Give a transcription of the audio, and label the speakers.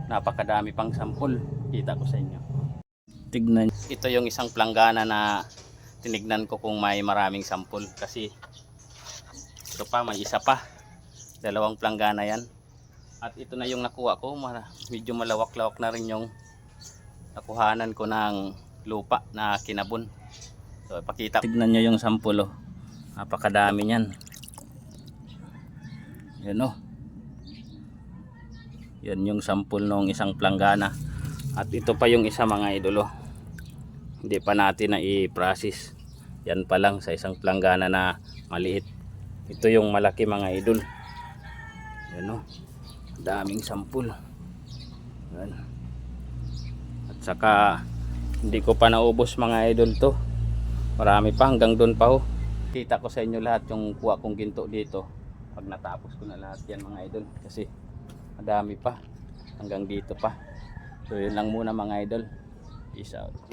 Speaker 1: napakadami pang sampol. Kita ko sa inyo. Tignan. Ito yung isang planggana na tinignan ko kung may maraming sampol. Kasi ito pa, may isa pa. Dalawang planggana yan. At ito na yung nakuha ko. Medyo malawak-lawak na rin yung nakuhanan ko ng lupa na kinabon. So, pakita. Tignan nyo yung sampol. Oh. Napakadami niyan. Yan oh. Yan yung sampol ng isang planggana. At ito pa yung isa mga idol. Oh. Hindi pa natin na i-process. Yan pa lang sa isang planggana na maliit. Ito yung malaki mga idol. Yan oh. Daming sampol. Yan. At saka hindi ko pa naubos mga idol to. Marami pa hanggang doon pa oh. Kita ko sa inyo lahat yung kuha kong ginto dito. Pag natapos ko na lahat yan mga idol. Kasi madami pa. Hanggang dito pa. So yun lang muna mga idol. Peace out.